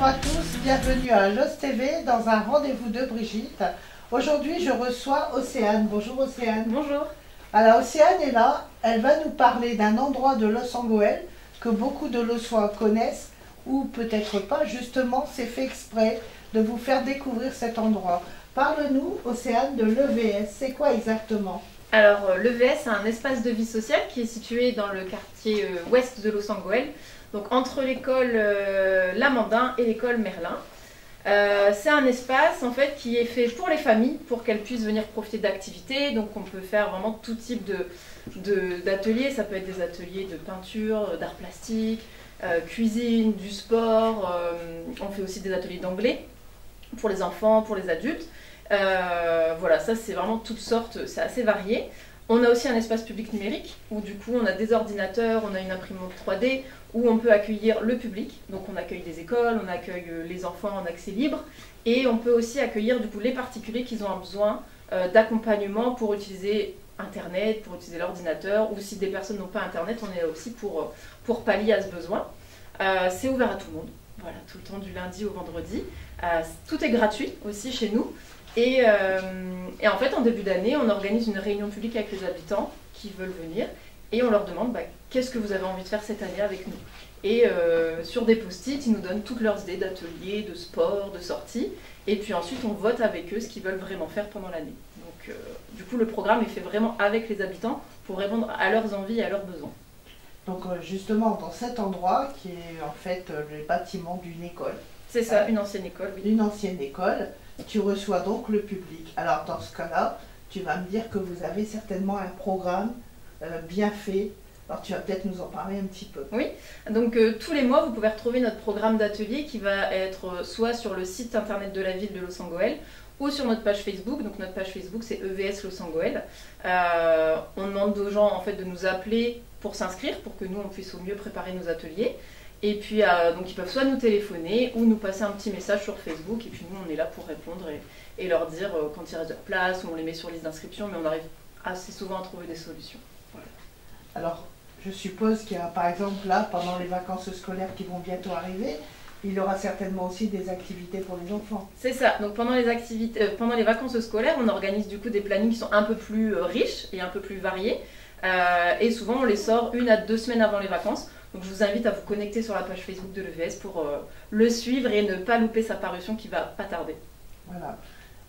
Bonjour à tous, bienvenue à LOS TV dans un rendez-vous de Brigitte. Aujourd'hui je reçois Océane. Bonjour Océane. Bonjour. Alors Océane est là, elle va nous parler d'un endroit de Loos-en-Gohelle que beaucoup de Lossois connaissent ou peut-être pas. Justement, c'est fait exprès de vous faire découvrir cet endroit. Parle-nous Océane de l'EVS, c'est quoi exactement? Alors l'EVS, c'est un espace de vie sociale qui est situé dans le quartier ouest de Loos-en-Gohelle, donc entre l'école Lamandin et l'école Merlin. C'est un espace en fait qui est fait pour les familles, pour qu'elles puissent venir profiter d'activités. Donc on peut faire vraiment tout type d'ateliers. Ça peut être des ateliers de peinture, d'art plastique, cuisine, du sport. On fait aussi des ateliers d'anglais pour les enfants, pour les adultes. Voilà, ça c'est vraiment toutes sortes, c'est assez varié. On a aussi un espace public numérique où du coup on a des ordinateurs, on a une imprimante 3D où on peut accueillir le public. Donc on accueille des écoles, on accueille les enfants en accès libre et on peut aussi accueillir du coup les particuliers qui ont un besoin d'accompagnement pour utiliser Internet, pour utiliser l'ordinateur, ou si des personnes n'ont pas Internet, on est là aussi pour pallier à ce besoin. C'est ouvert à tout le monde, voilà, tout le temps du lundi au vendredi. Tout est gratuit aussi chez nous. Et en fait, en début d'année, on organise une réunion publique avec les habitants qui veulent venir et on leur demande qu'est-ce que vous avez envie de faire cette année avec nous. Et sur des post-it, ils nous donnent toutes leurs idées d'ateliers, de sport, de sorties. Et puis ensuite, on vote avec eux ce qu'ils veulent vraiment faire pendant l'année. Donc du coup, le programme est fait vraiment avec les habitants pour répondre à leurs envies et à leurs besoins. Donc justement, dans cet endroit qui est en fait le bâtiment d'une école. C'est ça, une ancienne école, oui. Une ancienne école. Tu reçois donc le public. Alors dans ce cas-là, tu vas me dire que vous avez certainement un programme bien fait. Alors tu vas peut-être nous en parler un petit peu. Oui, donc tous les mois, vous pouvez retrouver notre programme d'atelier qui va être soit sur le site internet de la ville de Loos-en-Gohelle ou sur notre page Facebook. Donc notre page Facebook, c'est EVS Loos-en-Gohelle. On demande aux gens en fait de nous appeler pour s'inscrire, pour que nous, on puisse au mieux préparer nos ateliers. Et puis, donc ils peuvent soit nous téléphoner ou nous passer un petit message sur Facebook. Et puis nous, on est là pour répondre et leur dire quand il reste de la place, ou on les met sur liste d'inscription, mais on arrive assez souvent à trouver des solutions. Voilà. Alors, je suppose qu'il y a, par exemple, là, pendant les vacances scolaires qui vont bientôt arriver, il y aura certainement aussi des activités pour les enfants. C'est ça. Donc pendant les vacances scolaires, on organise du coup des plannings qui sont un peu plus riches et un peu plus variés. Et souvent, on les sort 1 à 2 semaines avant les vacances. Donc je vous invite à vous connecter sur la page Facebook de l'EVS pour le suivre et ne pas louper sa parution qui va pas tarder. Voilà.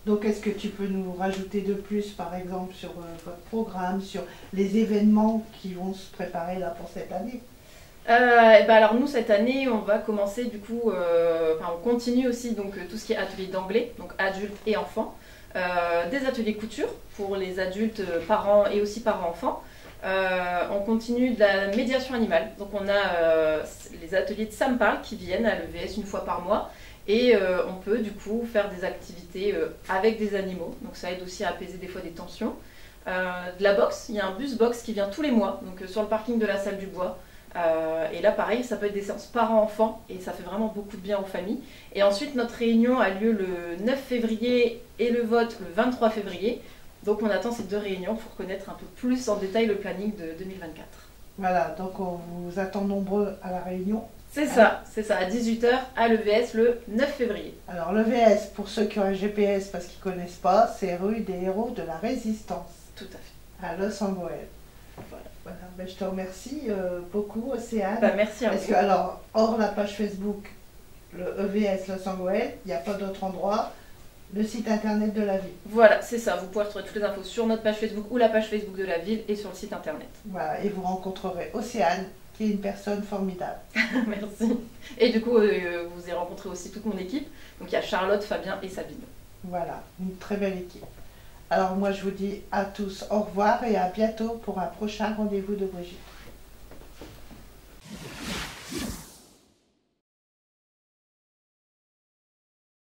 Donc est-ce que tu peux nous rajouter de plus, par exemple, sur votre programme, sur les événements qui vont se préparer là pour cette année? Alors nous cette année on va commencer du coup, on continue aussi donc tout ce qui est atelier d'anglais, donc adultes et enfants, des ateliers couture pour les adultes, parents et aussi parents-enfants. On continue de la médiation animale, donc on a les ateliers de Ça me parle qui viennent à l'EVS une fois par mois et on peut du coup faire des activités avec des animaux, donc ça aide aussi à apaiser des fois des tensions. De la boxe, il y a un bus boxe qui vient tous les mois, donc sur le parking de la salle du bois. Et là pareil, ça peut être des séances parents-enfants et ça fait vraiment beaucoup de bien aux familles. Et ensuite notre réunion a lieu le 9 février et le vote le 23 février. Donc on attend ces 2 réunions pour connaître un peu plus en détail le planning de 2024. Voilà, donc on vous attend nombreux à la réunion. C'est ça, à 18 h à l'EVS le 9 février. Alors l'EVS, pour ceux qui ont un GPS parce qu'ils ne connaissent pas, c'est rue des Héros de la Résistance. Tout à fait. À Loos-en-Gohelle. Voilà. Ben, je te remercie beaucoup Océane. Merci à vous. Parce que alors, hors la page Facebook, le EVS Loos-en-Gohelle, il n'y a pas d'autre endroit. Le site internet de la ville. Voilà, c'est ça. Vous pouvez retrouver toutes les infos sur notre page Facebook ou la page Facebook de la ville et sur le site internet. Voilà, et vous rencontrerez Océane, qui est une personne formidable. Merci. Et du coup, vous avez rencontré aussi toute mon équipe. Donc il y a Charlotte, Fabien et Sabine. Voilà, une très belle équipe. Alors moi je vous dis à tous au revoir et à bientôt pour un prochain rendez-vous de Brigitte.